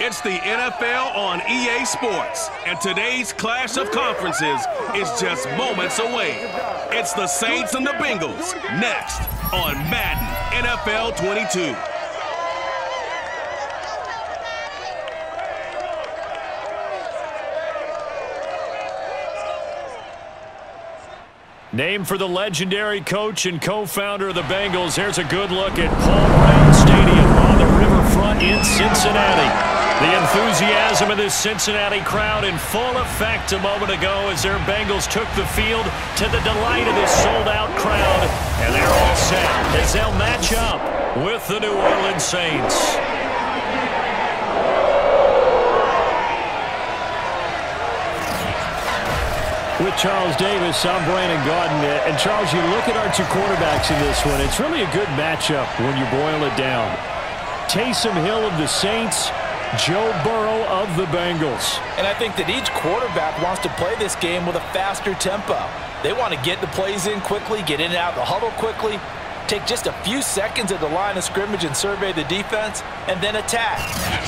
It's the NFL on EA Sports, and today's clash of conferences is just moments away. It's the Saints and the Bengals, next on Madden NFL 22. Named for the legendary coach and co-founder of the Bengals, here's a good look at Paul Brown Stadium on the riverfront in Cincinnati. The enthusiasm of this Cincinnati crowd in full effect a moment ago as their Bengals took the field to the delight of this sold-out crowd. And they're all set as they'll match up with the New Orleans Saints. With Charles Davis, I'm Brandon Gaudin. And Charles, you look at our two quarterbacks in this one, it's really a good matchup when you boil it down. Taysom Hill of the Saints, Joe Burrow of the Bengals. And I think that each quarterback wants to play this game with a faster tempo. They want to get the plays in quickly, get in and out of the huddle quickly, take just a few seconds at the line of scrimmage and survey the defense, and then attack.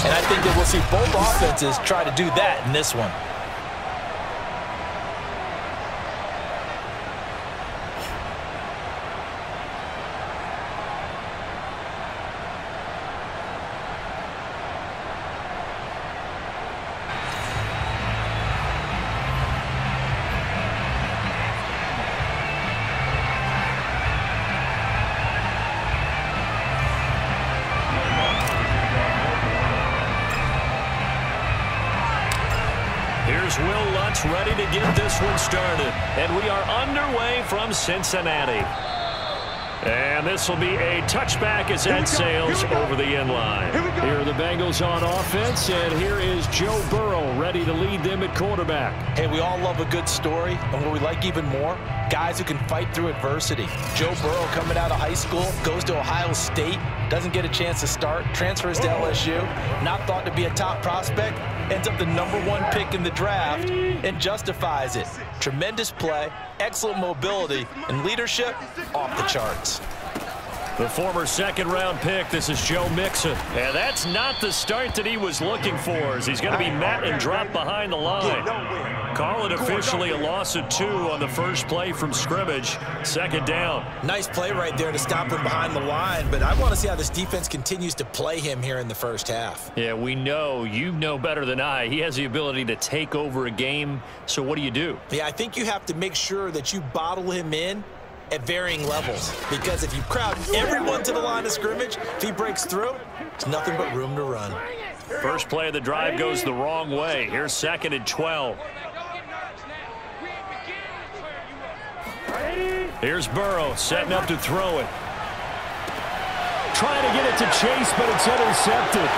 And I think that we'll see both offenses try to do that in this one. Here's Will Lutz ready to get this one started. And we are underway from Cincinnati. And this will be a touchback as that sails over the end line. Here are the Bengals on offense, and here is Joe Burrow ready to lead them at quarterback. Hey, we all love a good story, and what we like even more, guys who can fight through adversity. Joe Burrow coming out of high school, goes to Ohio State, doesn't get a chance to start, transfers to LSU, not thought to be a top prospect, ends up the #1 pick in the draft, and justifies it. Tremendous play, excellent mobility, and leadership off the charts. The former second-round pick, this is Joe Mixon. And that's not the start that he was looking for, as he's going to be met and dropped behind the line. Call it officially a loss of 2 on the first play from scrimmage. Second down. Nice play right there to stop him behind the line, but I want to see how this defense continues to play him here in the first half. Yeah, we know, you know better than I, he has the ability to take over a game. So what do? Yeah, I think you have to make sure that you bottle him in at varying levels, because if you crowd everyone to the line of scrimmage, if he breaks through, it's nothing but room to run. First play of the drive goes the wrong way. Here's 2nd and 12. Here's Burrow setting up to throw it. Trying to get it to Chase, but it's intercepted.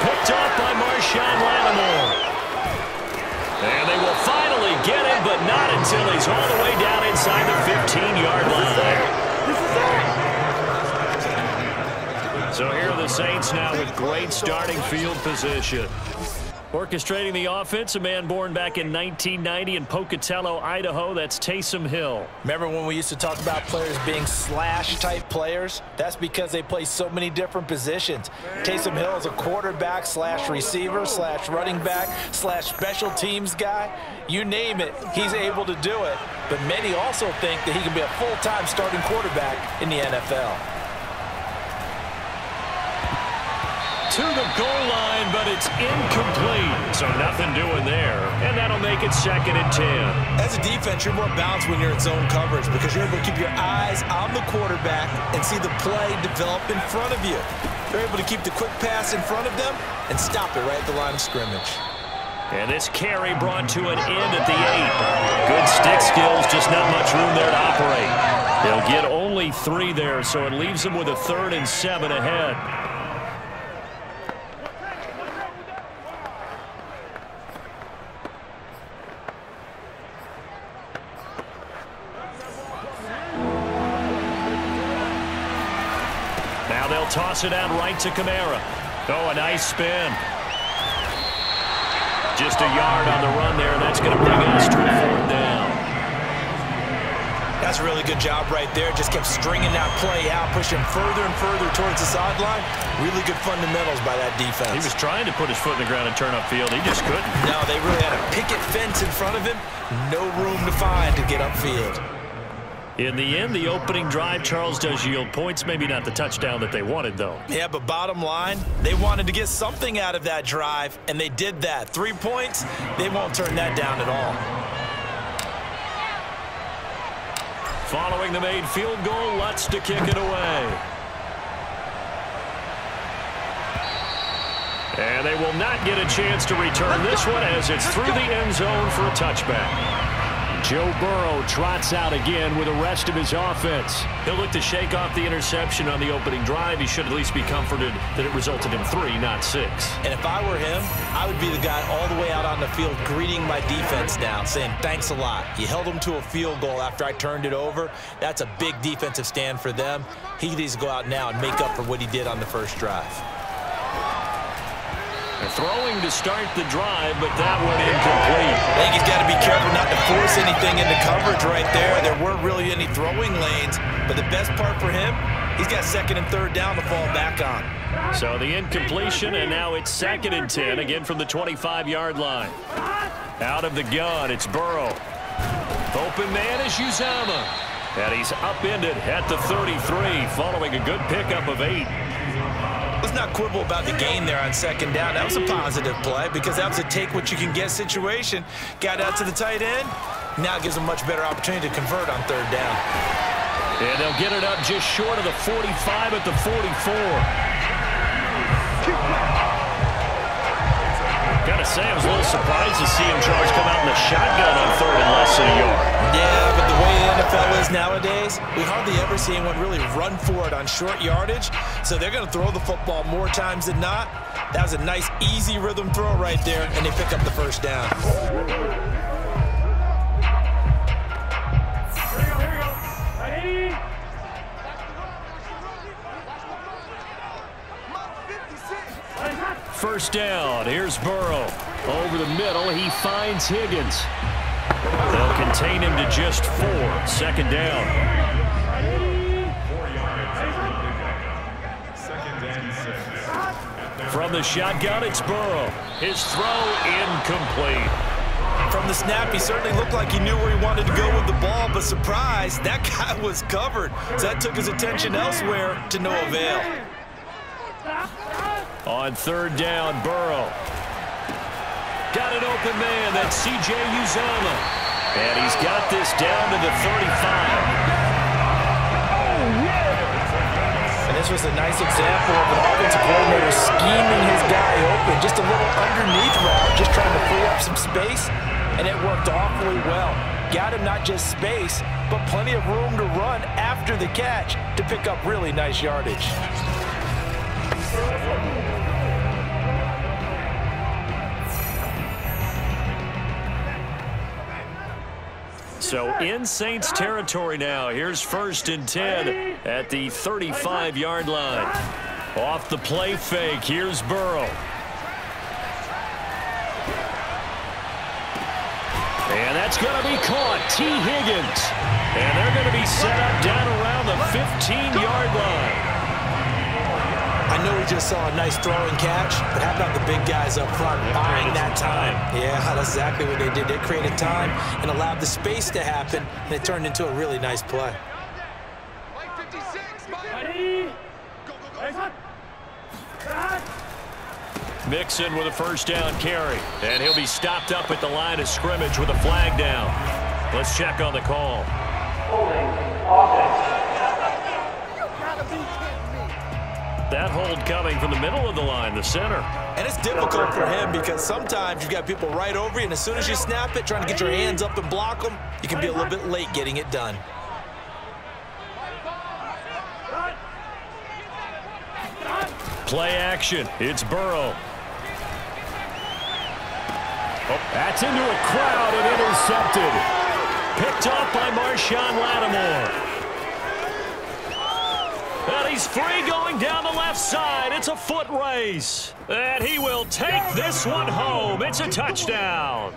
Picked off by Marshawn Lattimore. And they will finally get him, but not until he's all the way down inside the 15-yard line. So here are the Saints now with great starting field position. Orchestrating the offense, a man born back in 1990 in Pocatello, Idaho. That's Taysom Hill. Remember when we used to talk about players being slash-type players? That's because they play so many different positions. Taysom Hill is a quarterback slash receiver slash running back slash special teams guy. You name it, he's able to do it. But many also think that he can be a full-time starting quarterback in the NFL. To the goal line, but it's incomplete. So nothing doing there. And that'll make it 2nd and 10. As a defense, you're more balanced when you're in zone coverage because you're able to keep your eyes on the quarterback and see the play develop in front of you. You're able to keep the quick pass in front of them and stop it right at the line of scrimmage. And this carry brought to an end at the 8. Good stick skills, just not much room there to operate. They'll get only 3 there, so it leaves them with a 3rd and 7 ahead. Now they'll toss it out right to Kamara. Oh, a nice spin. Just a yard on the run there. That's going to bring us to a 4th down. Now That's a really good job right there. Just kept stringing that play out, pushing further and further towards the sideline. Really good fundamentals by that defense. He was trying to put his foot in the ground and turn upfield. He just couldn't. No, they really had a picket fence in front of him. No room to find to get upfield. In the end, the opening drive, Charles, does yield points. Maybe not the touchdown that they wanted, though. Yeah, but bottom line, they wanted to get something out of that drive, and they did that. 3 points, they won't turn that down at all. Following the made field goal, Lutz to kick it away. And they will not get a chance to return this one as it's through the end zone for a touchback. Joe Burrow trots out again with the rest of his offense. He'll look to shake off the interception on the opening drive. He should at least be comforted that it resulted in 3, not 6. And if I were him, I would be the guy all the way out on the field greeting my defense down, saying, thanks a lot. You held them to a field goal after I turned it over. That's a big defensive stand for them. He needs to go out now and make up for what he did on the first drive. Throwing to start the drive, but that one incomplete. I think he's got to be careful not to force anything into coverage right there. There weren't really any throwing lanes, but the best part for him, he's got 2nd and 3rd down to fall back on. So the incompletion, and now it's 2nd and 10, again from the 25-yard line. Out of the gun, it's Burrow. Open man is Uzama. And he's upended at the 33, following a good pickup of 8. Let's not quibble about the gain there on 2nd down. That was a positive play because that was a take-what-you-can-get situation. Got out to the tight end. Now gives them much better opportunity to convert on 3rd down. And they'll get it up just short of the 45 at the 44. Gotta say, I was a little surprised to see him, Charles, come out in the shotgun on 3rd and less than a yard. Yeah, but the way the NFL is nowadays, we hardly ever see anyone really run for it on short yardage. So they're going to throw the football more times than not. That was a nice, easy rhythm throw right there, and they pick up the 1st down. First down, here's Burrow. Over the middle, he finds Higgins. They'll contain him to just 4. 2nd down. From the shotgun, it's Burrow. His throw incomplete. From the snap, he certainly looked like he knew where he wanted to go with the ball, but surprise, that guy was covered. So that took his attention elsewhere to no avail. On 3rd down, Burrow. Got an open man, that's C.J. Uzama. And he's got this down to the 35. And this was a nice example of an offensive coordinator scheming his guy open. Just a little underneath route, just trying to free up some space, and it worked awfully well. Got him not just space, but plenty of room to run after the catch to pick up really nice yardage. So in Saints territory now. Here's 1st and 10 at the 35-yard line. Off the play fake, here's Burrow. And that's going to be caught. T. Higgins. And they're going to be set up down around the 15-yard line. I know we just saw a nice throwing catch, but how about the big guys up front buying that time? Yeah, that's exactly what they did. They created time and allowed the space to happen, and it turned into a really nice play. Mixon with a 1st down carry, and he'll be stopped up at the line of scrimmage with a flag down. Let's check on the call. That hold coming from the middle of the line, the center. And it's difficult for him because sometimes you've got people right over you, and as soon as you snap it, trying to get your hands up and block them, you can be a little bit late getting it done. Play action. It's Burrow. Oh, that's into a crowd and intercepted. Picked off by Marshawn Lattimore. And he's free going down the left side. It's a foot race. And he will take this one home. It's a touchdown.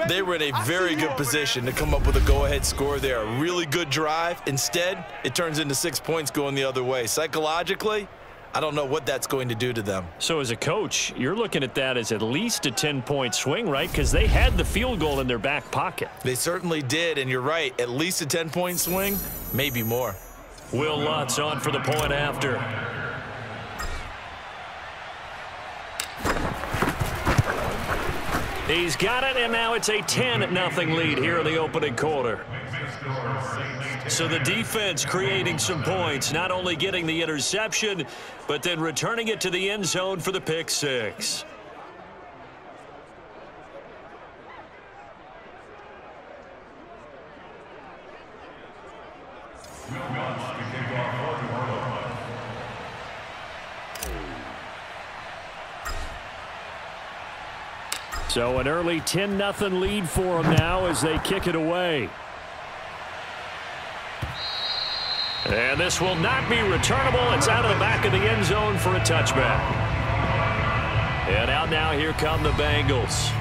They were in a very good position to come up with a go-ahead score there. A really good drive. Instead, it turns into 6 points going the other way. Psychologically, I don't know what that's going to do to them. So as a coach, you're looking at that as at least a 10-point swing, right? Because they had the field goal in their back pocket. They certainly did, and you're right. At least a 10-point swing, maybe more. Will Lutz on for the point after. He's got it, and now it's a 10-0 lead here in the opening quarter. So the defense creating some points, not only getting the interception, but then returning it to the end zone for the pick six. So an early 10-0 lead for them now as they kick it away. And this will not be returnable. It's out of the back of the end zone for a touchback. And out now, here come the Bengals.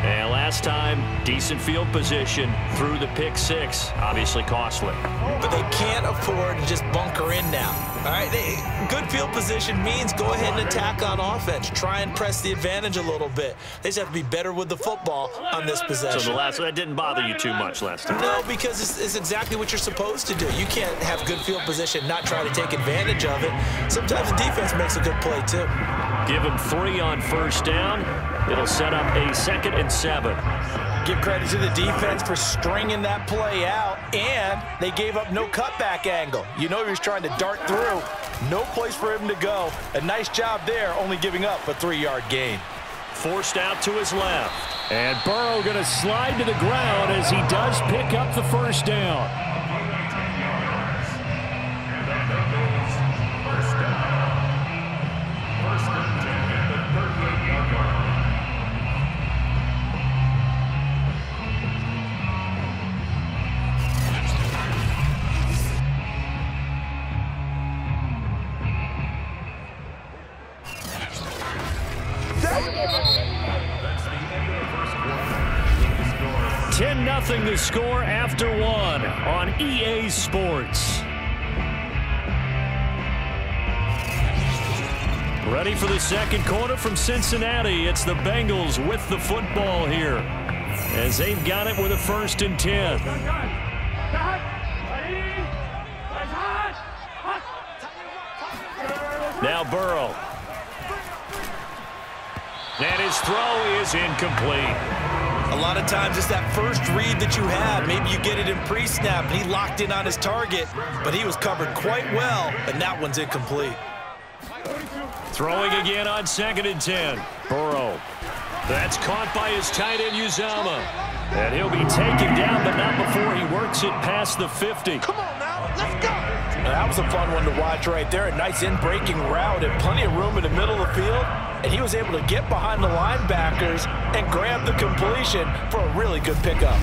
And last time, decent field position through the pick six. Obviously costly. But they can't afford to just bunker in now. All right, good field position means go ahead and attack on offense. Try and press the advantage a little bit. They just have to be better with the football on this possession. So that didn't bother you too much last time? No, because it's exactly what you're supposed to do. You can't have good field position, not try to take advantage of it. Sometimes the defense makes a good play, too. Give him 3 on first down. It'll set up a 2nd and 7. Give credit to the defense for stringing that play out, and they gave up no cutback angle. You know he was trying to dart through. No place for him to go. A nice job there, only giving up a 3-yard gain. Forced out to his left. And Burrow going to slide to the ground as he does pick up the first down. Nothing to score after 1 on EA Sports. Ready for the second quarter from Cincinnati. It's the Bengals with the football here as they've got it with a 1st and 10. Now Burrow. And his throw is incomplete. A lot of times it's that first read that you have. Maybe you get it in pre-snap, and he locked in on his target, but he was covered quite well, and that one's incomplete. Throwing again on 2nd and 10. Burrow. That's caught by his tight end, Uzama. And he'll be taken down, but not before he works it past the 50. Come on now, let's go. That was a fun one to watch right there. A nice in-breaking route and plenty of room in the middle of the field. And he was able to get behind the linebackers and grab the completion for a really good pickup.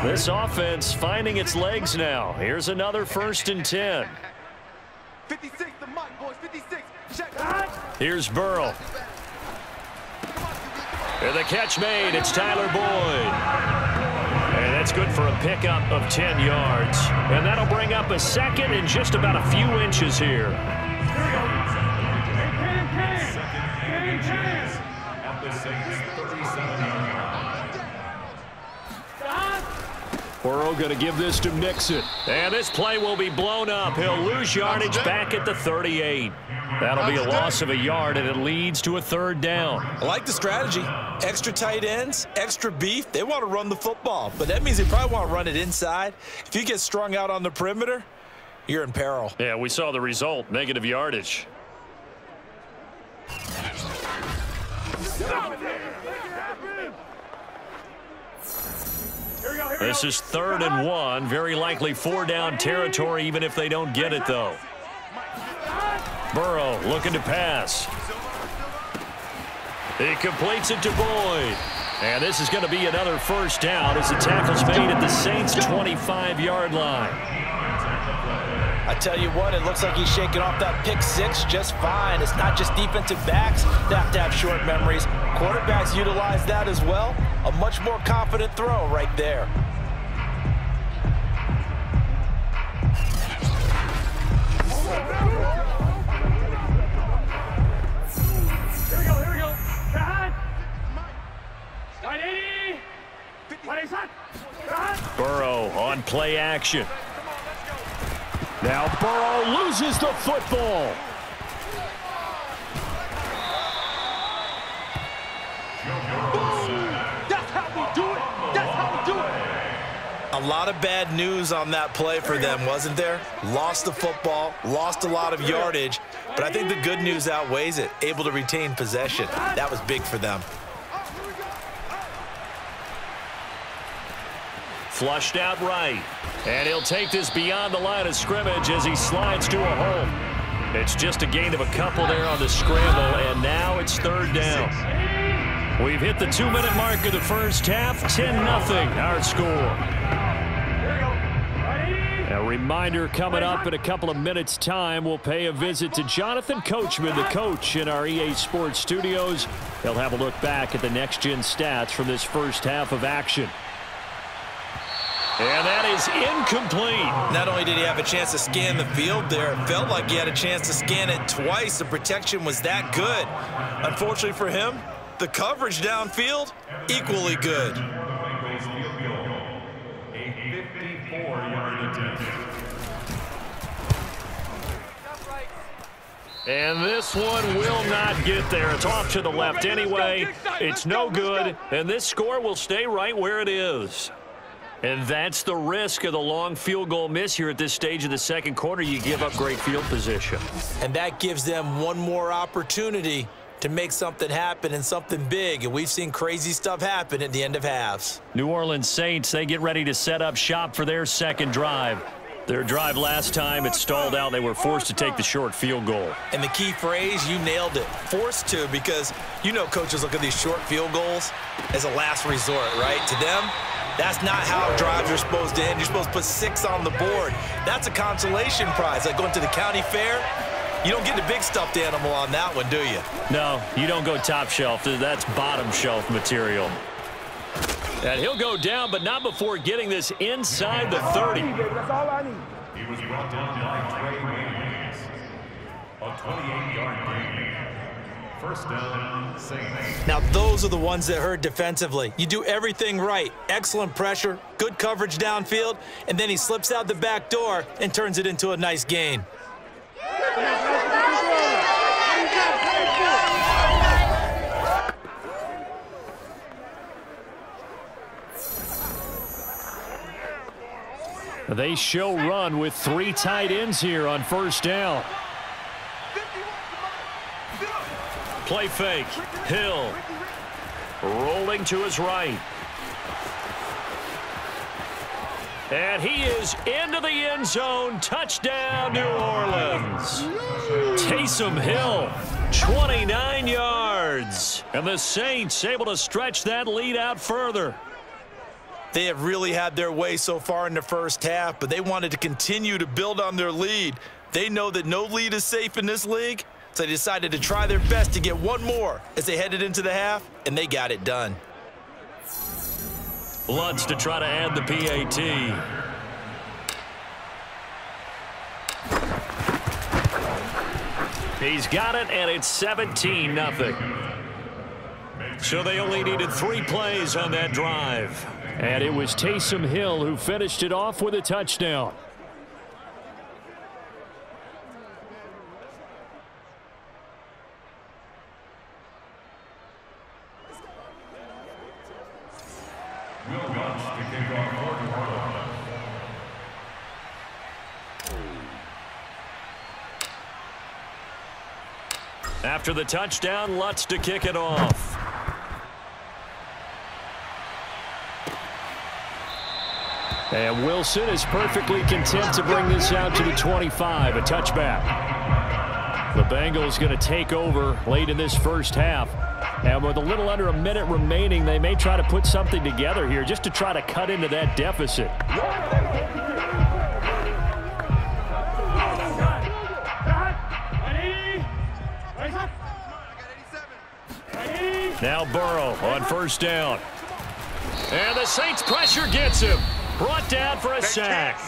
This offense finding its legs now. Here's another 1st and 10. 56, the mic, boys, 56. Check. Here's Burrow. And the catch made. It's Tyler Boyd. And that's good for a pickup of 10 yards. And that'll bring up a 2nd and just about a few inches here. Burrow going to give this to Mixon. And this play will be blown up. He'll lose yardage back at the 38. That'll be a loss of a yard, and it leads to a 3rd down. I like the strategy. Extra tight ends, extra beef. They want to run the football, but that means they probably want to run it inside. If you get strung out on the perimeter, you're in peril. Yeah, we saw the result, negative yardage. Here we go, This is 3rd and 1. Very likely 4-down territory, even if they don't get it, though. Burrow looking to pass. He completes it to Boyd. And this is going to be another 1st down as the tackle's made at the Saints' 25-yard line. I tell you what, it looks like he's shaking off that pick 6 just fine. It's not just defensive backs that have to have short memories. Quarterbacks utilize that as well. A much more confident throw right there. Here we go. Burrow on play action. Now Burrow loses the football. That's how we do it. That's how we do it. A lot of bad news on that play for them, wasn't there? Lost the football, lost a lot of yardage, but I think the good news outweighs it. Able to retain possession. That was big for them. Flushed out right. And he'll take this beyond the line of scrimmage as he slides to a hole. It's just a gain of a couple there on the scramble, and now it's 3rd down. We've hit the 2-minute mark of the first half. 10-0 our score. A reminder coming up in a couple of minutes' time. We'll pay a visit to Jonathan Coachman, the coach in our EA Sports studios. He'll have a look back at the next-gen stats from this first half of action. And that is incomplete. Not only did he have a chance to scan the field there, it felt like he had a chance to scan it twice. The protection was that good. Unfortunately for him, the coverage downfield, equally good. And this one will not get there. It's off to the left anyway. It's no good, and this score will stay right where it is. And that's the risk of the long field goal miss here at this stage of the second quarter. You give up great field position. And that gives them one more opportunity to make something happen and something big. And we've seen crazy stuff happen at the end of halves. New Orleans Saints, they get ready to set up shop for their second drive. Their drive last time, it stalled out. They were forced to take the short field goal. And the key phrase, you nailed it. Forced to, because you know coaches look at these short field goals as a last resort, right? To them, that's not how drives are supposed to end. You're supposed to put 6 on the board. That's a consolation prize. Like going to the county fair, you don't get the big stuffed animal on that one, do you? No, you don't go top shelf. That's bottom shelf material. And he'll go down, but not before getting this inside the 30. That's all I need. He was brought down by Trey Williams. A 28-yard gain. 1st down, Saints. Now, those are the ones that hurt defensively. You do everything right. Excellent pressure, good coverage downfield, and then he slips out the back door and turns it into a nice gain. They show run with 3 tight ends here on 1st down. Play fake. Hill rolling to his right. And he is into the end zone. Touchdown, New Orleans. Taysom Hill, 29 yards. And the Saints able to stretch that lead out further. They have really had their way so far in the first half, but they wanted to continue to build on their lead. They know that no lead is safe in this league, so they decided to try their best to get one more as they headed into the half, and they got it done. Lutz to try to add the PAT. He's got it, and it's 17-0. So they only needed 3 plays on that drive. And it was Taysom Hill who finished it off with a touchdown. After the touchdown, Lutz to kick it off. And Wilson is perfectly content to bring this out to the 25, a touchback. The Bengals going to take over late in this first half. And with a little under a minute remaining, they may try to put something together here just to try to cut into that deficit. Now Burrow on first down. And the Saints pressure gets him. Brought down for a sack.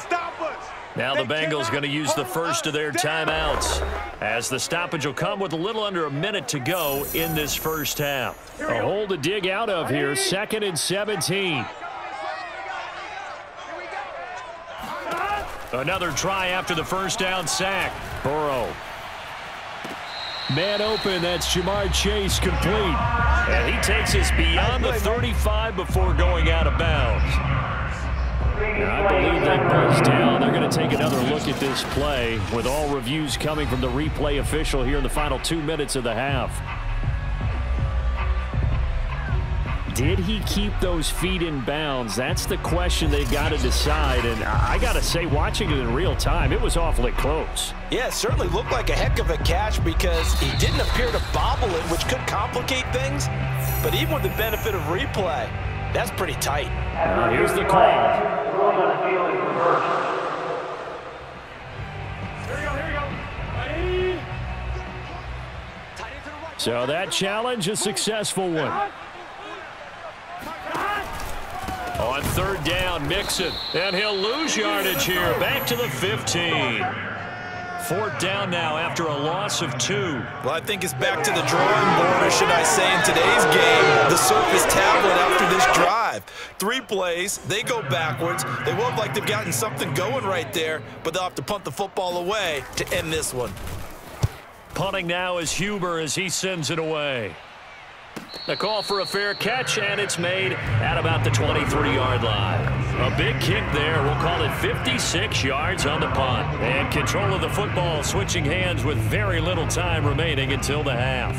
Now the Bengals going to use the first of their timeouts, as the stoppage will come with a little under a minute to go in this first half. A hole to dig out of here, 2nd and 17. Another try after the first down sack. Burrow. Man open, that's Jamar Chase, complete. And he takes us beyond the 35 before going out of bounds. I believe that buzzed down. They're going to take another look at this play, with all reviews coming from the replay official here in the final 2 minutes of the half. Did he keep those feet in bounds? That's the question they've got to decide. And I got to say, watching it in real time, it was awfully close. Yeah, it certainly looked like a heck of a catch because he didn't appear to bobble it, which could complicate things. But even with the benefit of replay, that's pretty tight. Now here's the call. So that challenge, a successful one. On third down, Mixon, and he'll lose yardage here. Back to the 15. Fourth down now after a loss of 2. Well, I think it's back to the drawing board, or should I say in today's game, the Surface tablet after this drive. 3 plays, they go backwards. They look like they've gotten something going right there, but they'll have to punt the football away to end this one. Punting now is Huber as he sends it away. The call for a fair catch, and it's made at about the 23-yard line. A big kick there. We'll call it 56 yards on the punt. And control of the football switching hands with very little time remaining until the half.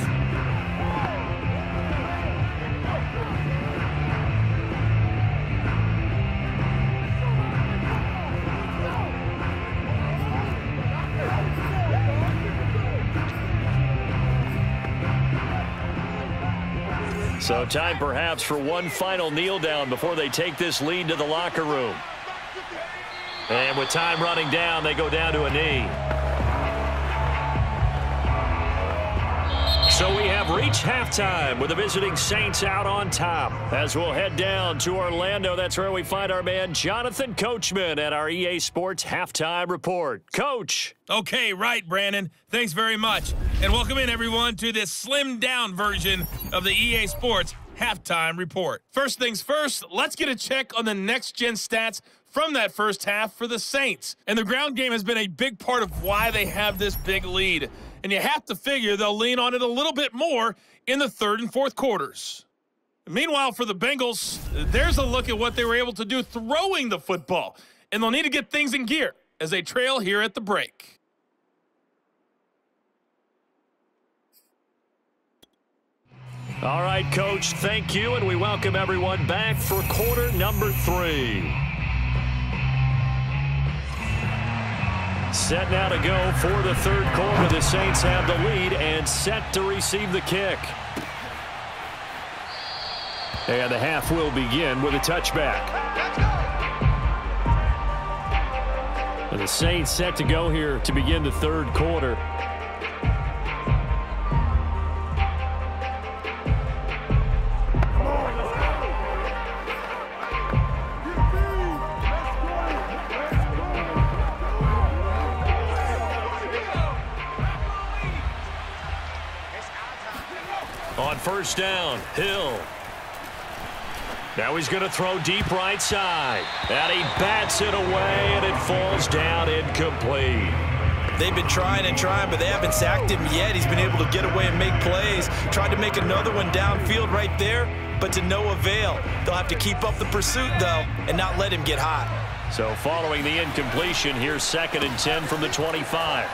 So time perhaps for one final kneel down before they take this lead to the locker room. And with time running down, they go down to a knee. So we have reached halftime with the visiting Saints out on top. As we'll head down to Orlando, that's where we find our man Jonathan Coachman at our EA Sports Halftime Report. Coach. Okay, right, Brandon. Thanks very much. And welcome in, everyone, to this slimmed-down version of the EA Sports Halftime Report. First things first, let's get a check on the next-gen stats from that first half for the Saints. And the ground game has been a big part of why they have this big lead. And you have to figure they'll lean on it a little bit more in the third and fourth quarters. Meanwhile, for the Bengals, there's a look at what they were able to do throwing the football. And they'll need to get things in gear as they trail here at the break. All right, Coach, thank you, and we welcome everyone back for quarter number 3. Set now to go for the third quarter. The Saints have the lead and set to receive the kick. And the half will begin with a touchback. And the Saints set to go here to begin the third quarter. On first down, Hill. Now he's going to throw deep right side. And he bats it away, and it falls down incomplete. They've been trying and trying, but they haven't sacked him yet. He's been able to get away and make plays. Tried to make another one downfield right there, but to no avail. They'll have to keep up the pursuit, though, and not let him get hot. So following the incompletion, here's 2nd and 10 from the 25.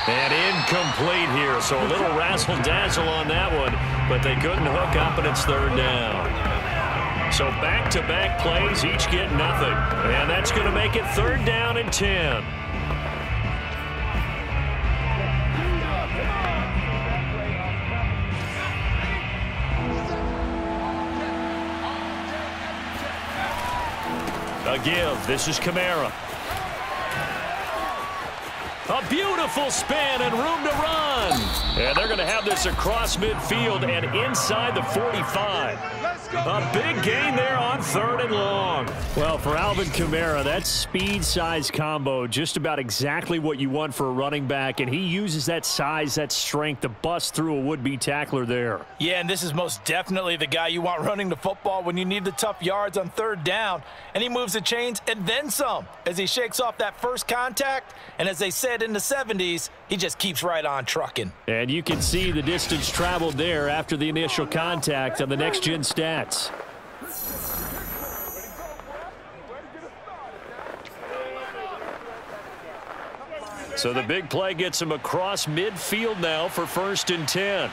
And incomplete here, so a little razzle-dazzle on that one, but they couldn't hook up, and it's third down. So back-to-back plays, each get nothing. And that's going to make it 3rd down and 10. A give. This is Kamara. A beautiful spin and room to run. And they're going to have this across midfield and inside the 45. A big gain there on 3rd and long. Well, for Alvin Kamara, that speed-size combo, just about exactly what you want for a running back, and he uses that size, that strength to bust through a would-be tackler there. Yeah, and this is most definitely the guy you want running the football when you need the tough yards on 3rd down. And he moves the chains and then some as he shakes off that first contact. And as they said in the 70s, he just keeps right on trucking. And you can see the distance traveled there after the initial contact on the next-gen stats. So the big play gets him across midfield now for 1st and 10.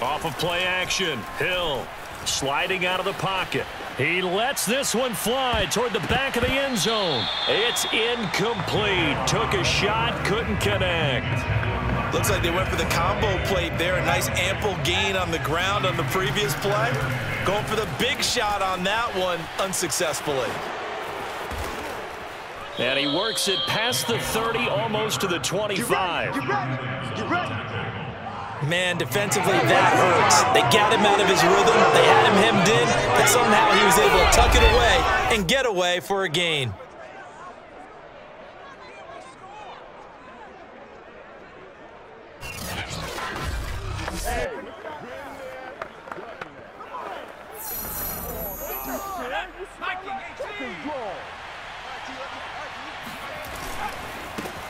Off of play action, Hill sliding out of the pocket. He lets this one fly toward the back of the end zone. It's incomplete. Took a shot, couldn't connect. Looks like they went for the combo plate there. A nice ample gain on the ground on the previous play. Going for the big shot on that one unsuccessfully. And he works it past the 30, almost to the 25. Get ready. Man, defensively, that hurts. They got him out of his rhythm. They had him hemmed in, but somehow he was able to tuck it away and get away for a gain.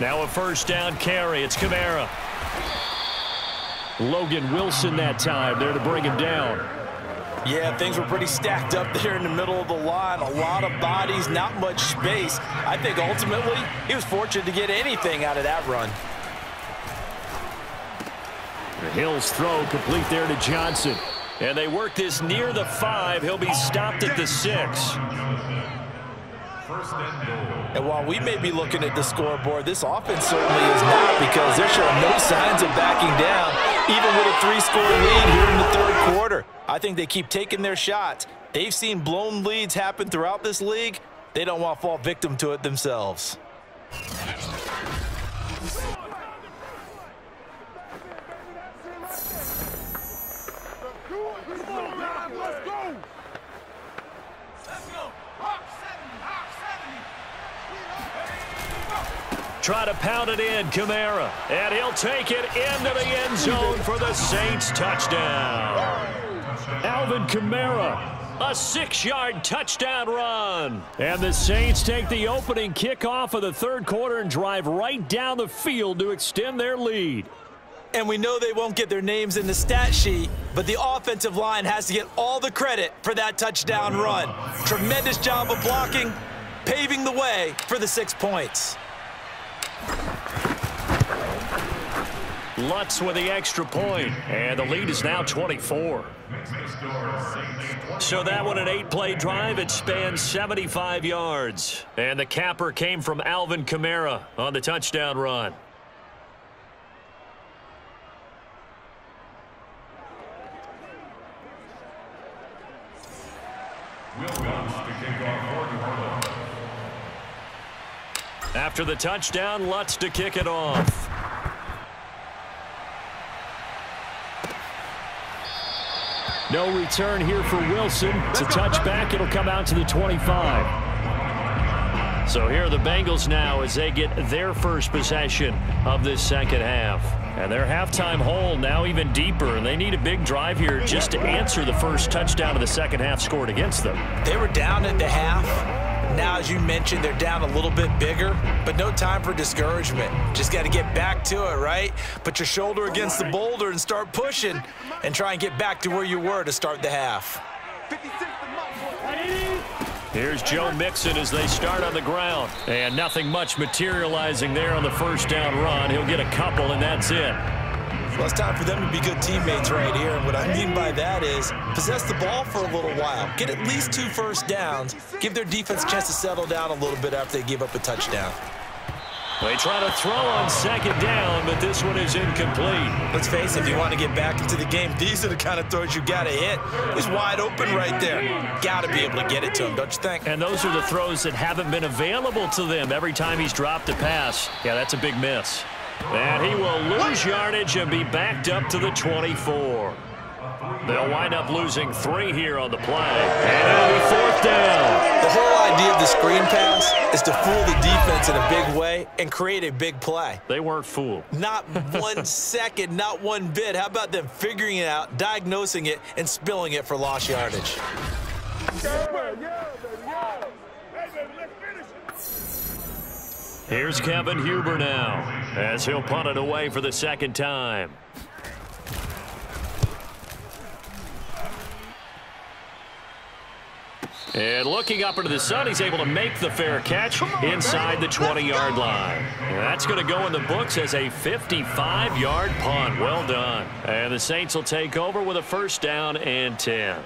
Now a 1st down carry. It's Kamara. Logan Wilson that time there to bring him down. Yeah, things were pretty stacked up there in the middle of the line. A lot of bodies, not much space. I think ultimately he was fortunate to get anything out of that run. The Hill's throw complete there to Johnson. And they work this near the 5. He'll be stopped at the 6. And while we may be looking at the scoreboard, this offense certainly is not, because they're showing no signs of backing down, even with a 3-score lead here in the 3rd quarter. I think they keep taking their shots. They've seen blown leads happen throughout this league. They don't want to fall victim to it themselves. Try to pound it in, Kamara. And he'll take it into the end zone for the Saints touchdown. Alvin Kamara, a 6-yard touchdown run. And the Saints take the opening kickoff of the 3rd quarter and drive right down the field to extend their lead. And we know they won't get their names in the stat sheet, but the offensive line has to get all the credit for that touchdown run. Tremendous job of blocking, paving the way for the 6 points. Lutz with the extra point, and the lead is now 24. So that one, an 8-play drive. It spans 75 yards. And the capper came from Alvin Kamara on the touchdown run. After the touchdown, Lutz to kick it off. No return here for Wilson. It's a touchback. It'll come out to the 25. So here are the Bengals now as they get their first possession of this 2nd half. And their halftime hole now even deeper, and they need a big drive here just to answer the first touchdown of the 2nd half scored against them. They were down at the half. Now, as you mentioned, they're down a little bit bigger, but no time for discouragement. Just got to get back to it, right? Put your shoulder against the boulder and start pushing and try and get back to where you were to start the half. Here's Joe Mixon as they start on the ground. And nothing much materializing there on the 1st down run. He'll get a couple, and that's it. Well, it's time for them to be good teammates right here. And what I mean by that is possess the ball for a little while. Get at least 2 first downs. Give their defense a chance to settle down a little bit after they give up a touchdown. They try to throw on 2nd down, but this one is incomplete. Let's face it, if you want to get back into the game, these are the kind of throws you got to hit. He's wide open right there. Got to be able to get it to him, don't you think? And those are the throws that haven't been available to them every time he's dropped a pass. Yeah, that's a big miss. And he will lose yardage and be backed up to the 24. They'll wind up losing 3 here on the play. And it'll be 4th down. The whole idea of the screen pass is to fool the defense in a big way and create a big play. They weren't fooled. Not 1 second, not 1 bit. How about them figuring it out, diagnosing it, and spilling it for lost yardage? Here's Kevin Huber now, as he'll punt it away for the 2nd time. And looking up into the sun, he's able to make the fair catch inside the 20-yard line. And that's going to go in the books as a 55-yard punt. Well done. And the Saints will take over with a 1st down and 10.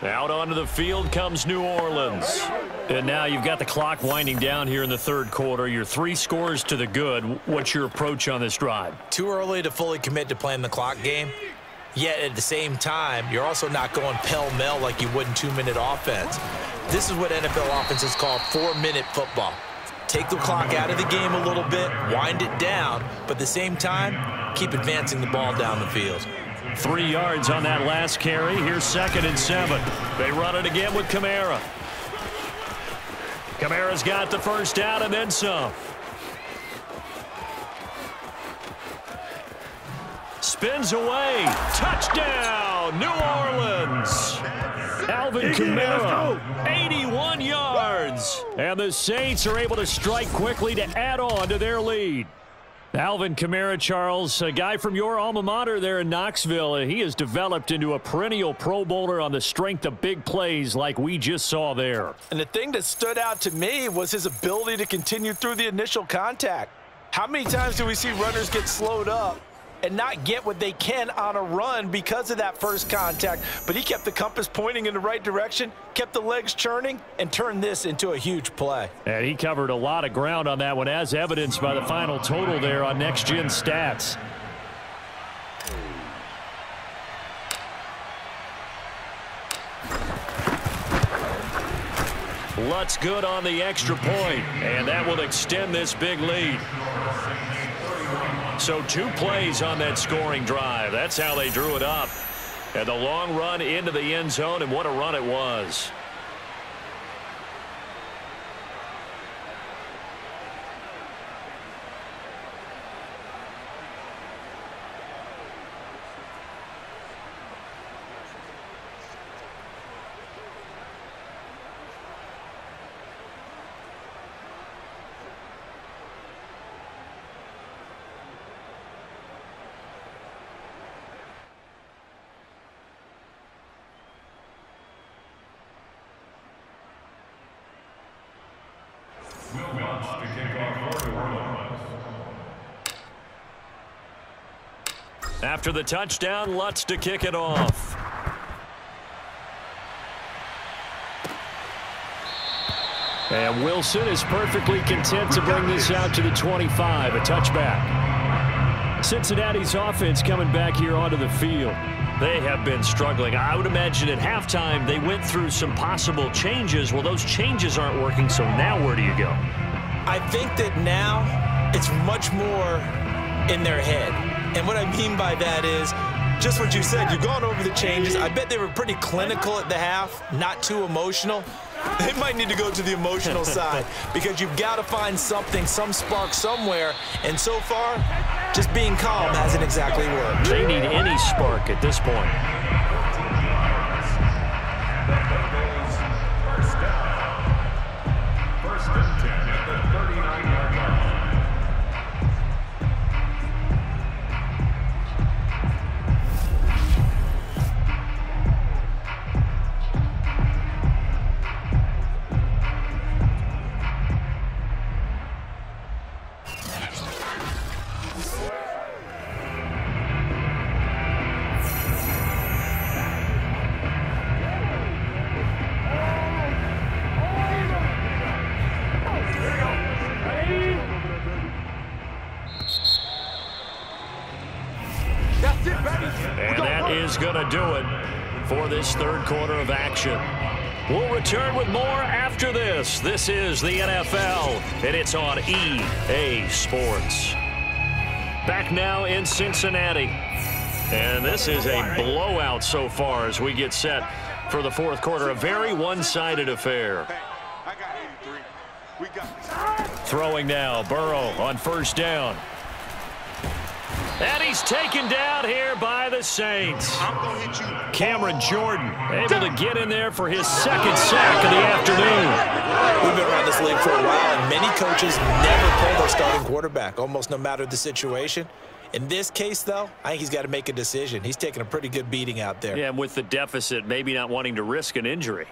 Out onto the field comes New Orleans. And now you've got the clock winding down here in the 3rd quarter. You're 3 scores to the good. What's your approach on this drive? Too early to fully commit to playing the clock game. Yet at the same time, you're also not going pell-mell like you would in 2-minute offense. This is what NFL offenses call 4-minute football. Take the clock out of the game a little bit, wind it down, but at the same time, keep advancing the ball down the field. 3 yards on that last carry. Here's 2nd and 7. They run it again with Kamara. Kamara's got the 1st down and then some. Spins away. Touchdown, New Orleans. Alvin Kamara, 81 yards. And the Saints are able to strike quickly to add on to their lead. Alvin Kamara, Charles, a guy from your alma mater there in Knoxville. He has developed into a perennial Pro Bowler on the strength of big plays like we just saw there. And the thing that stood out to me was his ability to continue through the initial contact. How many times do we see runners get slowed up and not get what they can on a run because of that first contact? But he kept the compass pointing in the right direction, kept the legs churning, and turned this into a huge play. And he covered a lot of ground on that one, as evidenced by the final total there on Next Gen Stats. Lutz good on the extra point, and that will extend this big lead. So 2 plays on that scoring drive. That's how they drew it up. And the long run into the end zone, and what a run it was. After the touchdown, Lutz to kick it off. And Wilson is perfectly content to bring this out to the 25, a touchback. Cincinnati's offense coming back here onto the field. They have been struggling. I would imagine at halftime they went through some possible changes. Well, those changes aren't working, so now where do you go? I think that now it's much more in their head. And what I mean by that is just what you said. You've gone over the changes. I bet they were pretty clinical at the half, not too emotional. They might need to go to the emotional side because you've got to find something, some spark somewhere. And so far, just being calm hasn't exactly worked. They need any spark at this point. First and 10 at the 39-yard line. is going to do it for this third quarter of action. We'll return with more after this. This is the NFL, and it's on EA Sports. Back now in Cincinnati. And this is a blowout so far as we get set for the fourth quarter. A very one-sided affair. Throwing now, Burrow on first down. And he's taken down here by the Saints. Cameron Jordan able to get in there for his second sack of the afternoon. We've been around this league for a while, and many coaches never play their starting quarterback, almost no matter the situation. In this case, though, I think he's got to make a decision. He's taking a pretty good beating out there. Yeah, and with the deficit, maybe not wanting to risk an injury.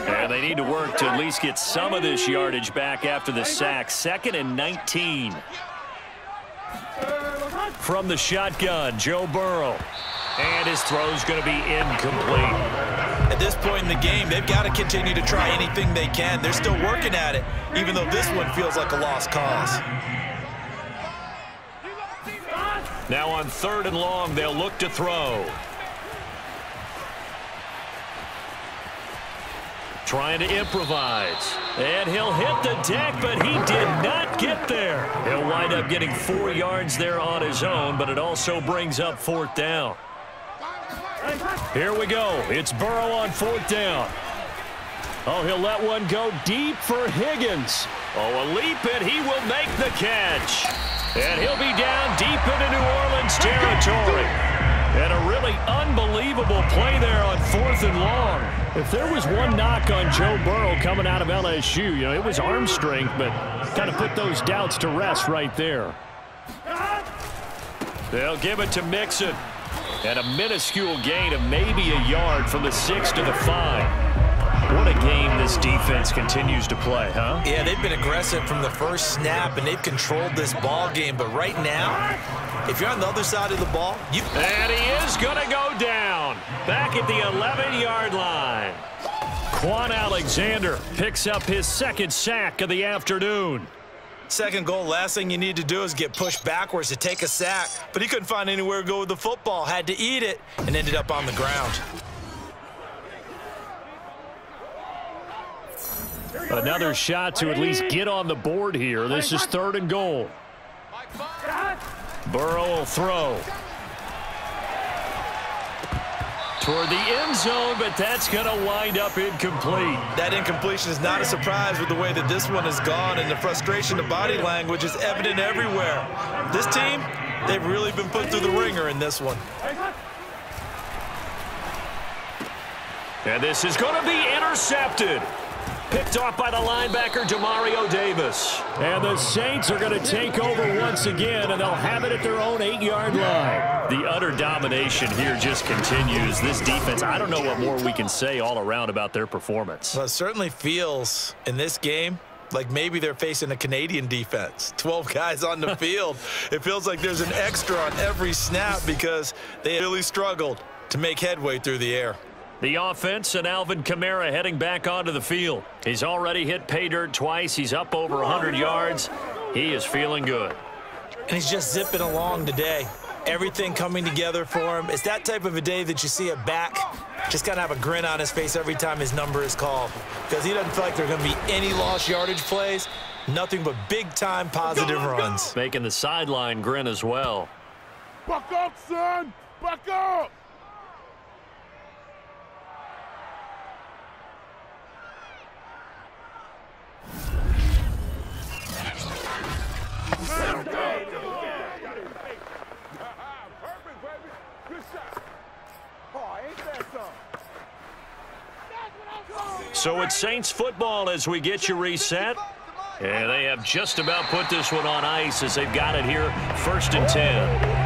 And they need to work to at least get some of this yardage back after the sack. 2nd and 19. From the shotgun, Joe Burrow. And his throw's going to be incomplete. At this point in the game, they've got to continue to try anything they can. They're still working at it, even though this one feels like a lost cause. Now on 3rd and long, they'll look to throw. Trying to improvise. And he'll hit the deck, but he did not get there. He'll wind up getting 4 yards there on his own, but it also brings up 4th down. Here we go. It's Burrow on 4th down. Oh, he'll let one go deep for Higgins. Oh, a leap, and he will make the catch. And he'll be down deep into New Orleans territory. And a really unbelievable play there on 4th and long. If there was one knock on Joe Burrow coming out of LSU, you know, it was arm strength, but kind of put those doubts to rest right there. They'll give it to Mixon. And a minuscule gain of maybe a yard from the 6 to the 5. What a game this defense continues to play, huh? Yeah, they've been aggressive from the first snap, and they've controlled this ball game. But right now, if you're on the other side of the ball, And he is going to go down. Back at the 11-yard line. Quan Alexander picks up his 2nd sack of the afternoon. Second goal, last thing you need to do is get pushed backwards to take a sack. But he couldn't find anywhere to go with the football, had to eat it, and ended up on the ground. Another shot to at least get on the board here. This is 3rd and goal. Burrow will throw. Toward the end zone, but that's going to wind up incomplete. That incompletion is not a surprise with the way that this one has gone, and the frustration of body language is evident everywhere. This team, they've really been put through the ringer in this one. And this is going to be intercepted. Picked off by the linebacker, Demario Davis. And the Saints are going to take over once again, and they'll have it at their own 8-yard line. The utter domination here just continues. This defense, I don't know what more we can say all around about their performance. Well, it certainly feels in this game like maybe they're facing a Canadian defense. 12 guys on the field. It feels like there's an extra on every snap because they really struggled to make headway through the air. The offense and Alvin Kamara heading back onto the field. He's already hit pay dirt twice. He's up over 100 yards. He is feeling good. And he's just zipping along today. Everything coming together for him. It's that type of a day that you see a back just kind of have a grin on his face every time his number is called. Because he doesn't feel like there are going to be any lost yardage plays. Nothing but big-time positive runs. Making the sideline grin as well. Buck up, son! Buck up! So it's Saints football as we get you reset. And they have just about put this one on ice as they've got it here, 1st and 10.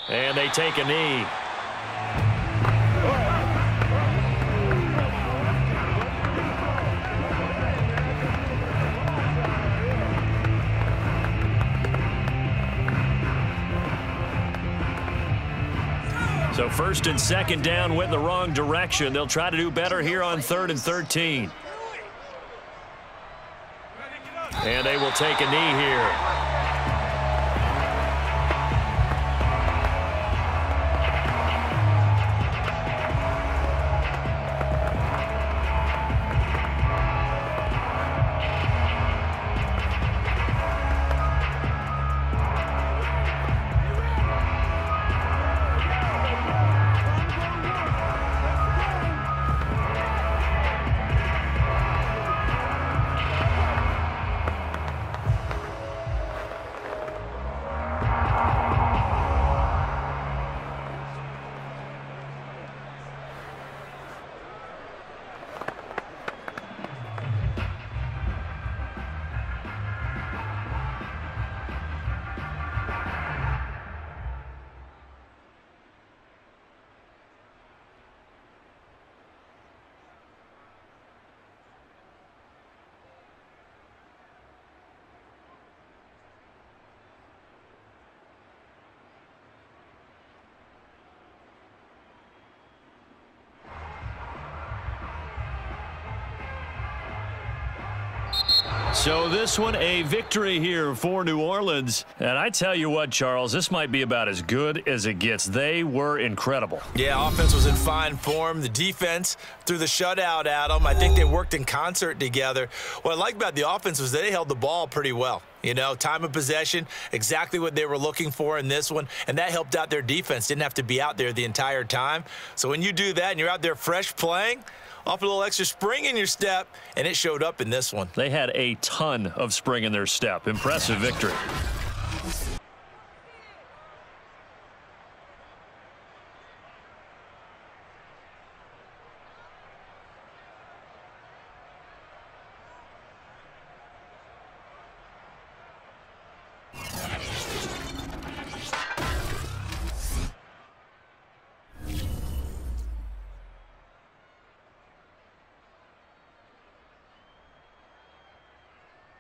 And they take a knee. First and second down went in the wrong direction. They'll try to do better here on 3rd and 13. And they will take a knee here. So this one a victory here for New Orleans. And I tell you what, Charles, this might be about as good as it gets. They were incredible. Yeah, offense was in fine form. The defense threw the shutout at them. I think they worked in concert together. What I like about the offense was they held the ball pretty well. You know, time of possession, exactly what they were looking for in this one, and that helped out their defense. Didn't have to be out there the entire time. So when you do that and you're out there fresh playing, off a little extra spring in your step, and it showed up in this one. They had a ton of spring in their step. Impressive victory.